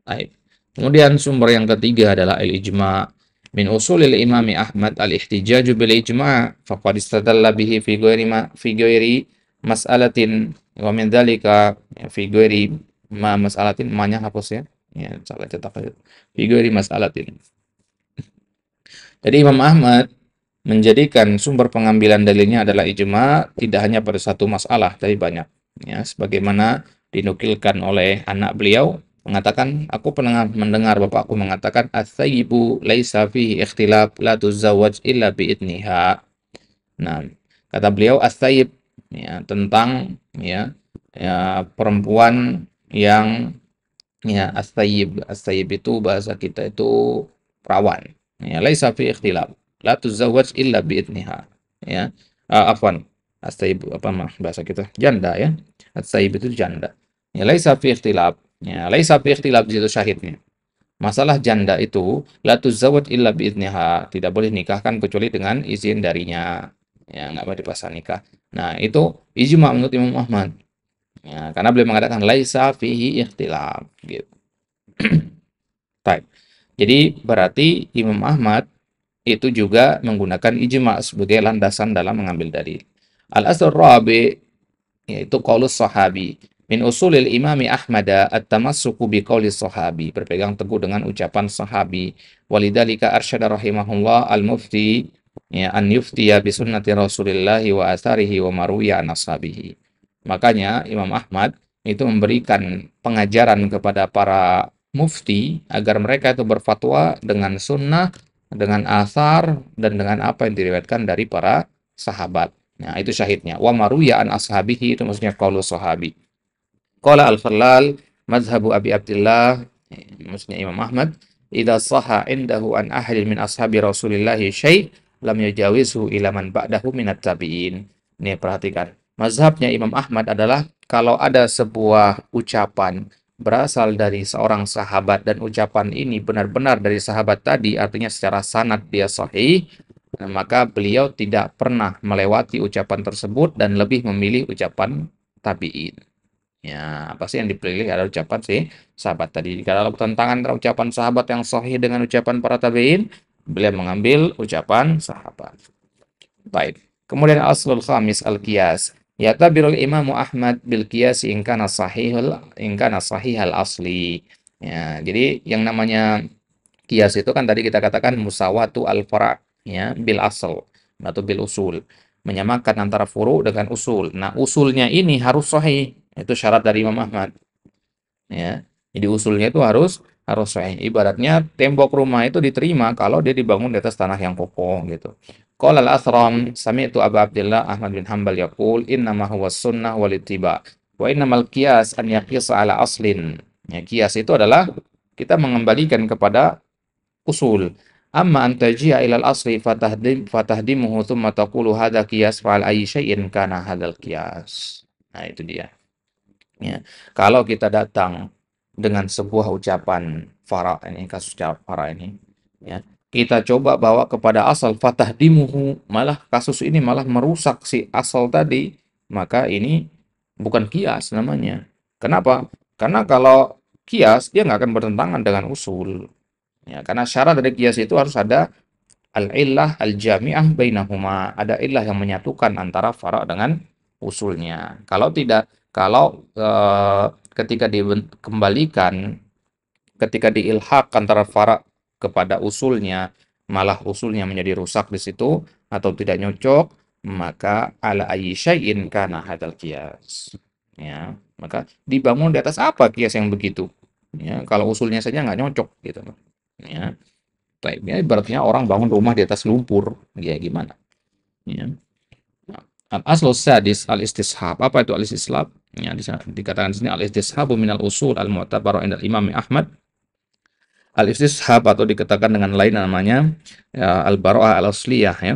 Baik. Kemudian sumber yang ketiga adalah al-ijma' min usulil imami Ahmad al-ihtijaju bil ijma' faqad istadalla bihi fi ghairi mas'alatin wa min dzalika fi ghairi mas'alatin ma-nya hapus ya. Ya, salah cetak aja. Fi ghairi mas'alatin. Jadi Imam Ahmad menjadikan sumber pengambilan dalilnya adalah ijma tidak hanya pada satu masalah, tapi banyak. Ya, sebagaimana dinukilkan oleh anak beliau mengatakan, aku pernah mendengar bapakku mengatakan, as-sayyibu laisa fihi ikhtilaf la tuzawwaj illa biidniha. Nah, kata beliau as-sayyib ya, tentang perempuan yang ya as-sayyib itu bahasa kita itu perawan. Ya, laisa fi ikhtilaf. La tuzawwaj illa biidniha. Ya. Afwan. As-sayyib apa bahasa kita? Janda ya. As-sayyib itu janda. Ya, laisa fi ikhtilaf. Ya, laisa fi ikhtilaf di situ syahidnya. Masalah janda itu la tuzawwaj illa biidniha. Tidak boleh nikahkan kecuali dengan izin darinya. Ya, enggak boleh dipaksa nikah. Nah, itu ijma menurut Imam Ahmad. Ya, karena beliau mengatakan laisa fihi ikhtilaf gitu. Baik. Jadi berarti Imam Ahmad itu juga menggunakan ijma sebagai landasan dalam mengambil dalil. Al-asl rabi yaitu qaulus sahabi. Min usulil imami Ahmad at-tamassuku bi qaulis sahabi, berpegang teguh dengan ucapan sahabi. Walidzalika arsyada rahimahullah al-mufti ya an yuftiya bi sunnati Rasulillah wa atharihi wa maruya an ashabihi. Makanya Imam Ahmad itu memberikan pengajaran kepada para mufti agar mereka itu berfatwa dengan sunnah, dengan asar, dan dengan apa yang diriwayatkan dari para sahabat. Nah, itu syahidnya. Wa maruya an ashabihi itu maksudnya qaulu sahabi. Qala al-Khallal mazhabu Abi Abdullah maksudnya Imam Ahmad idza sahha indahu an ahadin min ashabi Rasulillah syai' lam yujawizhu ila man ba'dahu minat tabi'in. Nih perhatikan. Mazhabnya Imam Ahmad adalah kalau ada sebuah ucapan berasal dari seorang sahabat dan ucapan ini benar-benar dari sahabat tadi, artinya secara sanad dia sahih, maka beliau tidak pernah melewati ucapan tersebut dan lebih memilih ucapan tabi'in. Ya, apa sih yang dipilih adalah ucapan si sahabat tadi. Kalau tentangan antara ucapan sahabat yang sahih dengan ucapan para tabi'in, beliau mengambil ucapan sahabat. Baik. Kemudian aslul khamis al-qiyas. Ya'tabirul Imam Ahmad bil qiyas in kana sahihal asli. Ya, jadi yang namanya qiyas itu kan tadi kita katakan musawatu al-fara' ya bil asl atau bil usul. Menyamakan antara furu' dengan usul. Nah, usulnya ini harus sahih. Itu syarat dari Imam Ahmad. Ya. Jadi usulnya itu harus sahih. Ibaratnya tembok rumah itu diterima kalau dia dibangun di atas tanah yang kokoh gitu. Qala al-Athram sami'tu Abu Abdullah Ahmad bin Hanbal yaqul innama huwa sunnah wal ittiba wa innamal qiyas an yaqisa ala aslin. Ya, qiyas itu adalah kita mengembalikan kepada usul. Amma an taji'a ilal asli fatahdimuhu thumma taqulu hadza qiyas fa al ayyi syai'in kana hadzal qiyas. Nah, itu dia. Ya. Kalau kita datang dengan sebuah ucapan fara ini kasus fara ini ya kita coba bawa kepada asal fatahdimuhu malah kasus ini malah merusak si asal tadi maka ini bukan kias namanya. Kenapa? Karena kalau kias dia nggak akan bertentangan dengan usul ya karena syarat dari kias itu harus ada al-illah al-jami'ah bainahuma, ada illah yang menyatukan antara fara dengan usulnya. Kalau tidak, kalau ketika dikembalikan, ketika diilhaq antara fara kepada usulnya, malah usulnya menjadi rusak di situ atau tidak nyocok, maka ala ayyi syai'in kana hadzal qiyas. Ya, maka dibangun di atas apa kias yang begitu? Ya, kalau usulnya saja nggak nyocok gitu. Ya. Baik, ya, ibaratnya orang bangun rumah di atas lumpur, ya gimana? Ya. Al-aslu sadis al-istishab. Apa itu al-istishab? Ya, dikatakan di sini al-istishabu minal usul al-mu'tabarah indal Imam Ahmad. Al-istishab atau dikatakan dengan lain namanya ya, al-bara'ah al-asliyah ya.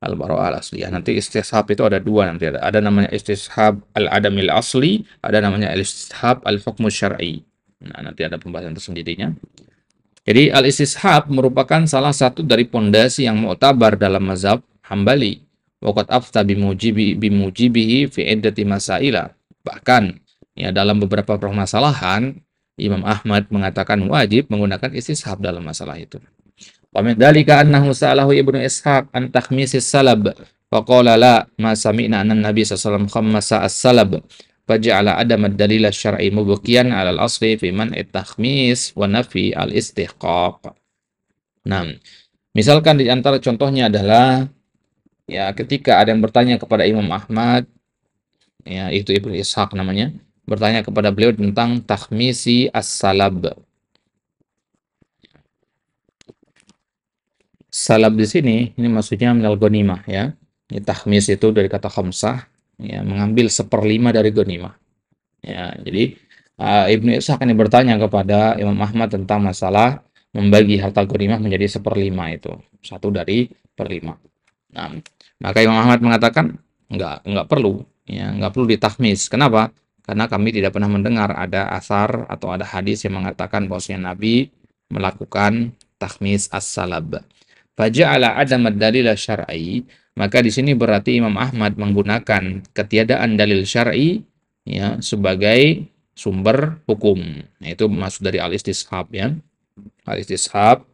Al-bara'ah al-asliyah. Nanti istishab itu ada dua nanti ada namanya istishab al-adamil asli, ada namanya istishab al-hukmu syar'i. Nah, nanti ada pembahasan tersendirinya. Jadi al-istishab merupakan salah satu dari pondasi yang mu'tabar dalam mazhab Hambali. Waqad afta bimujibihi fi iddati masaila. Bahkan ya dalam beberapa permasalahan Imam Ahmad mengatakan wajib menggunakan istishab dalam masalah itu. Wa min dzalika annahu sa'alahu Ibnu Ishaq an takhmisis salab. Faqala la ma sami'na anna Nabi sallallahu alaihi wasallam khammasa as-salab. Faja'ala adam ad-dalil asy-syar'i mubqiyan 'ala al-asli fi man'i at-takhmis wa nafi al-istihqaq. Nah, misalkan di antara contohnya adalah ya ketika ada yang bertanya kepada Imam Ahmad, ya itu Ibnu Ishaq namanya, bertanya kepada beliau tentang takhmisi as-salab. Salab di sini ini maksudnya minal ghanimah ya. Ini takhmis itu dari kata khamsah, ya mengambil seperlima dari ghanimah. Ya, jadi Ibnu Ishaq ini bertanya kepada Imam Ahmad tentang masalah membagi harta ghanimah menjadi seperlima itu, satu dari perlima. Nah, maka Imam Ahmad mengatakan enggak perlu, ya enggak perlu ditakhmis. Kenapa? Karena kami tidak pernah mendengar ada asar atau ada hadis yang mengatakan bahwasanya Nabi melakukan takhmis as-salab. Faja'ala adam ad-dalil syar'i, maka di sini berarti Imam Ahmad menggunakan ketiadaan dalil syar'i ya sebagai sumber hukum. Nah, itu maksud dari al-istishab ya. Al-istishab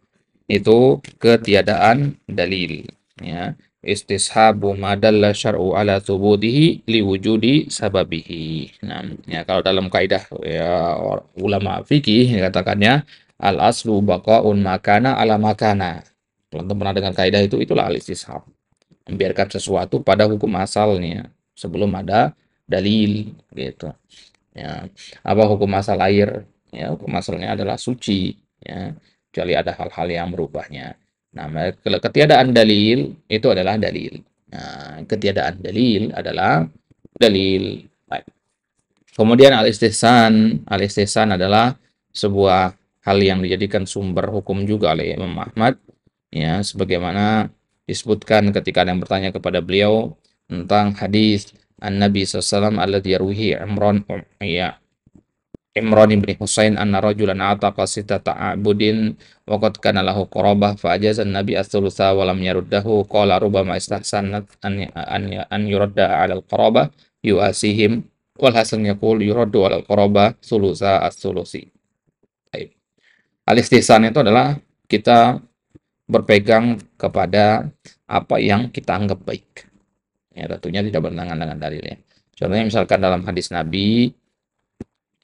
itu ketiadaan dalil ya. Istishabu madalla syar'u ala thubutihi liwujudi sababihi. Nah, ya kalau dalam kaidah ya ulama fikih dikatakannya al aslu baqaun makana ala makana. Kalau pernah dengan kaidah itu itulah al-istishab. Membiarkan sesuatu pada hukum asalnya sebelum ada dalil gitu. Ya, apa hukum asal air? Ya, hukum asalnya adalah suci ya, kecuali ada hal-hal yang merubahnya. Nah, ketiadaan dalil itu adalah dalil. Nah, ketiadaan dalil adalah dalil. Baik. Kemudian al-istihsan adalah sebuah hal yang dijadikan sumber hukum juga oleh Imam Ahmad ya sebagaimana disebutkan ketika ada yang bertanya kepada beliau tentang hadis An-Nabi SAW alladhi yarwihi Imran bin Husain anna rajulan ataqa sittata a'budin wa qad kana lahu qarabah fa ajaza an-nabi ats-tsulusa wa lam yaruddahu qala rubama istahsanat an yuradda 'ala al-qarabah yu'asihim wal hasan yaqul yuraddu 'ala al-qarabah tsulusa ats-tsulusi. Baik. Al-istihsan itu adalah kita berpegang kepada apa yang kita anggap baik. Ya, tentunya tidak bertentangan dengan dalilnya. Contohnya misalkan dalam hadis Nabi,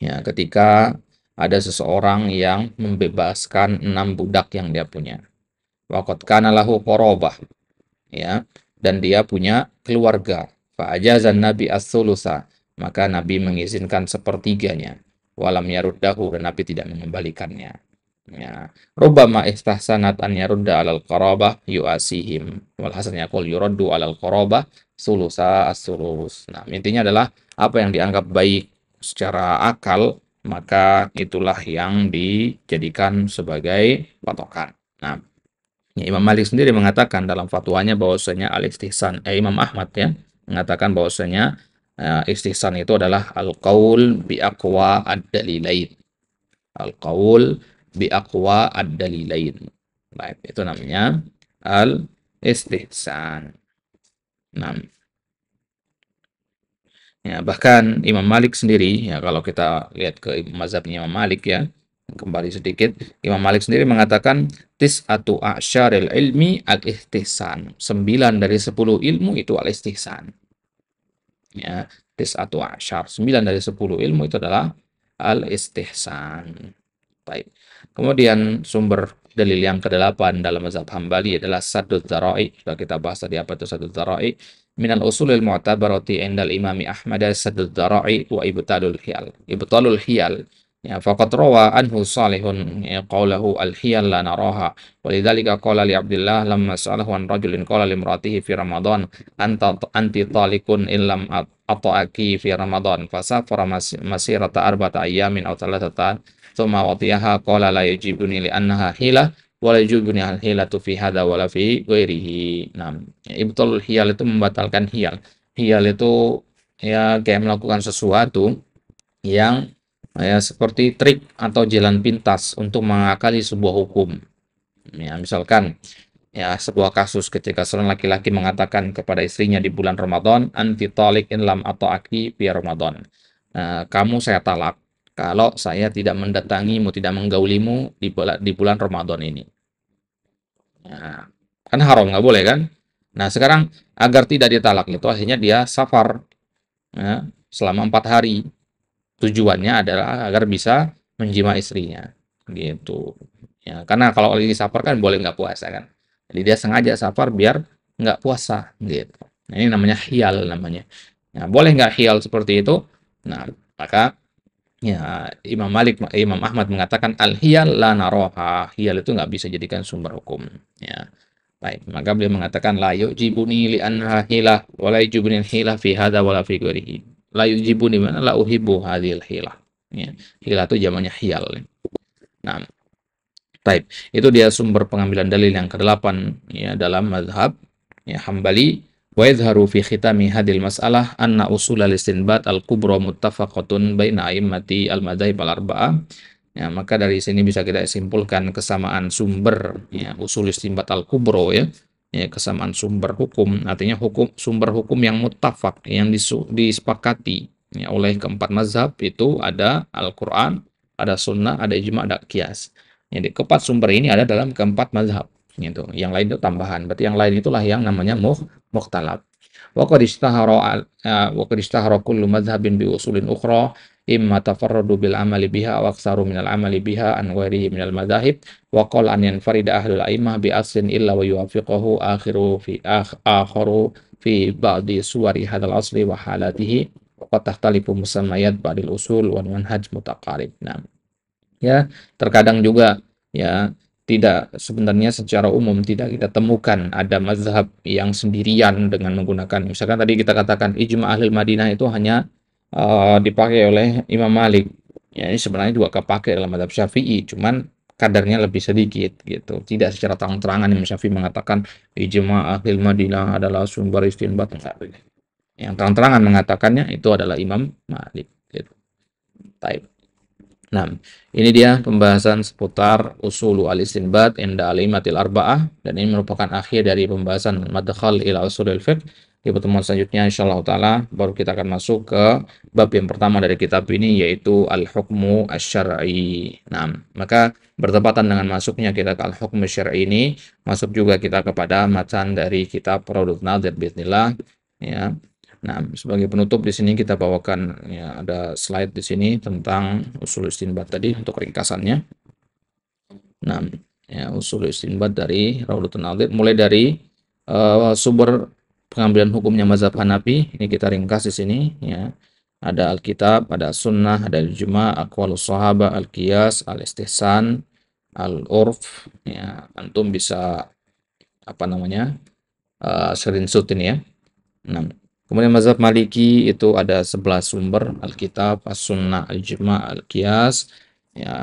ya ketika ada seseorang yang membebaskan 6 budak yang dia punya. Waqad kana lahu qarabah, ya, dan dia punya keluarga. Fa ajazan Nabi as-sulusa, maka Nabi mengizinkan sepertiganya. Walam yaruddahu, dan Nabi tidak mengembalikannya. Ya, rubbama istahsanat an yarudda 'alal qarabah yu'asihim wal hasan yaqul yuraddu 'alal qarabah sulusa as-sulus. Nah, intinya adalah apa yang dianggap baik secara akal maka itulah yang dijadikan sebagai patokan. Nah, ya, Imam Malik sendiri mengatakan dalam fatwanya bahwasanya al-istihsan Imam Ahmad ya mengatakan bahwasanya istihsan itu adalah al-qaul bi aqwa ad-dalilain. Al-qaul bi aqwa ad-dalilain. Baik, itu namanya al-istihsan. Nah, ya, bahkan Imam Malik sendiri ya kalau kita lihat ke mazhabnya Imam Malik ya, kembali sedikit, Imam Malik sendiri mengatakan tis'atu a'syaril ilmi al-istihsan. 9 dari 10 ilmu itu al-istihsan. Ya, tis'atu a'syar. 9 dari 10 ilmu itu adalah al-istihsan. Baik. Kemudian sumber dalil yang ke-8 dalam mazhab Hambali adalah saddud dzara'i. Sudah kita bahas tadi apa itu saddud dzara'i. Minal usulil mu'tabarati indal imami Ahmad saddud dzara'i wa ibtalul hiyal. Ibtalul hiyal Ya, faqad rawa anhu Salihun ya qaulahu al-hiyal la naraha. Walidzalika qala li Abdillah lamma sa'alahu an rajulin qala limratihi fi Ramadan anti talikun illam ata'aki fi Ramadan fasafara masirata arba'ata ayyamin aw thalathata thumma watiyaha qala la yujibuni li annaha hila wa la yujibuni al-hilatu fi hadha wa la fi ghairihi. Nah, ibtul hiyal itu membatalkan hiyal. Hiyal itu ya kayak melakukan sesuatu yang ya seperti trik atau jalan pintas untuk mengakali sebuah hukum. Ya, misalkan ya sebuah kasus ketika seorang laki-laki mengatakan kepada istrinya di bulan Ramadan, anti talik in lam atau aki fi Ramadan. Kamu saya talak kalau saya tidak mendatangimu, tidak menggaulimu di bulan Ramadan ini. Nah, kan haram, nggak boleh kan? Nah, sekarang agar tidak ditalak itu akhirnya dia safar ya, selama 4 hari. Tujuannya adalah agar bisa menjima istrinya, gitu. Ya, karena kalau lagi safar kan boleh nggak puasa kan. Jadi dia sengaja safar biar nggak puasa, gitu. Nah, ini namanya hiyal namanya. Nah, boleh nggak hiyal seperti itu? Nah, maka ya Imam Ahmad mengatakan al-hiyal la naroha. Hiyal itu nggak bisa jadikan sumber hukum. Ya, baik. Maka beliau mengatakan la yujibuni li anha hilah wa la yujibuni hilah fi hadza wa la fi ghairihi. La yujibuni mana la uhibbu hadhil hilah. Ya, hilah itu zamannya hiyal. Nah, baik. Itu dia sumber pengambilan dalil yang ke-8 ya dalam mazhab ya Hambali. Wa yadhharu fi khitami hadhil mas'alah anna usul al-istinbat al-kubra muttafaqatun baina a'immati al-madzhab al-arba'ah. Ya, maka dari sini bisa kita simpulkan kesamaan sumber ya usul istinbat al-kubra ya. Ya, kesamaan sumber hukum artinya sumber hukum yang muttafaq yang disepakati ya, oleh keempat mazhab itu ada Al-Qur'an, ada sunnah, ada ijma', ada qiyas. Jadi keempat sumber ini ada dalam keempat mazhab gitu. Yang lain itu tambahan. Berarti yang lain itulah yang namanya mukhtalaf. Wa qad ishtahara kullu madhhabin bi usulin ukhra imma tafarradu bil amali biha wa aktsaru min al amali biha an ghairihi min al madahib wa qala an yanfarida ahlul a'immah bi aslin illa wa yuwafiqahu akharu fi ba'di suwari hadzal asli wa halatihi wa qad tahtalifu musammayat ba'dil usul wal manhaj mutaqarib. Nah, ya terkadang juga ya tidak sebenarnya secara umum tidak kita temukan ada mazhab yang sendirian dengan menggunakan misalkan tadi kita katakan ijma ahli Madinah itu hanya dipakai oleh Imam Malik. Ya, ini sebenarnya juga kepakai dalam mazhab Syafi'i, cuman kadarnya lebih sedikit gitu. Tidak secara terang-terangan Imam Syafi'i mengatakan ijma ahli Madinah adalah sumber istinbat enggak. Yang terang-terangan mengatakannya itu adalah Imam Malik gitu. Taib. Nah, ini dia pembahasan seputar usulu al-istinbat inda al-immatil arba'ah dan ini merupakan akhir dari pembahasan madkhal ila usulil fiqh. Di pertemuan selanjutnya insyaallah taala baru kita akan masuk ke bab yang pertama dari kitab ini yaitu al-hukmu asy-syar'i. Nah, maka bertepatan dengan masuknya kita ke al-hukmu asy-syar'i ini, masuk juga kita kepada matan dari kitab Raudhun Nadhir bismillah ya. Nah, sebagai penutup di sini kita bawakan ya ada slide di sini tentang usul istinbat tadi untuk ringkasannya. Nah, ya usul istinbat dari Raudhatun Nadhir mulai dari sumber pengambilan hukumnya mazhab Hanafi, ini kita ringkas di sini ya. Ada Alkitab, ada Sunnah, ada Ijma', aqwalus sahabah, al-qiyas, al-istihsan, al-urf ya. Antum bisa apa namanya? Screenshot ini ya. Nah, kemudian mazhab Maliki itu ada 11 sumber, Alkitab, As-Sunnah, Al-Ijma', Al-Qiyas, ya,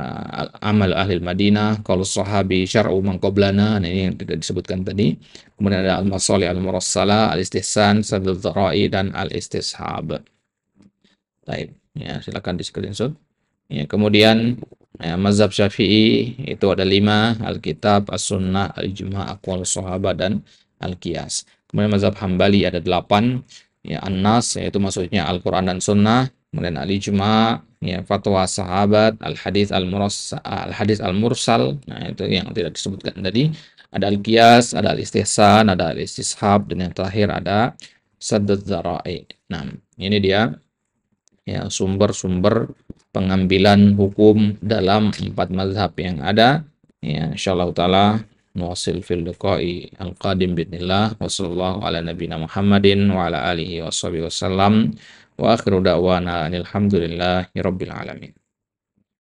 amal ahli Madinah, qaulus sahabi, syar'u man qablana, nah ini yang tidak disebutkan tadi. Kemudian ada Al-Masalih Al-Murassalah, Al-Istihsan, Saddul Dzara'i dan Al-Istishab. Baik, ya silakan di screenshot. Ya, kemudian ya, mazhab Syafi'i itu ada 5, Alkitab, As-Sunnah, Al-Ijma', aqwalus sahabat dan Al-Qiyas. Kemudian mazhab Hambali ada 8, ya An-Nas yaitu maksudnya Al-Qur'an dan Sunnah, kemudian Al-Ijma', ya fatwa sahabat, Al-Hadits Al-Mursal, nah itu yang tidak disebutkan tadi. Ada Al-Qiyas, ada Al-Istihsan, ada Al-Istishab dan yang terakhir ada Saddud Dzara'i. Nah, ini dia ya sumber-sumber pengambilan hukum dalam 4 mazhab yang ada. Ya, insyaallah taala nuwasil fil liqa'i al-qadim bismillah wa sallallahu ala nabiyina Muhammadin wa ala alihi washabihi wasallam wa akhiru da'wana alhamdulillahi rabbil alamin.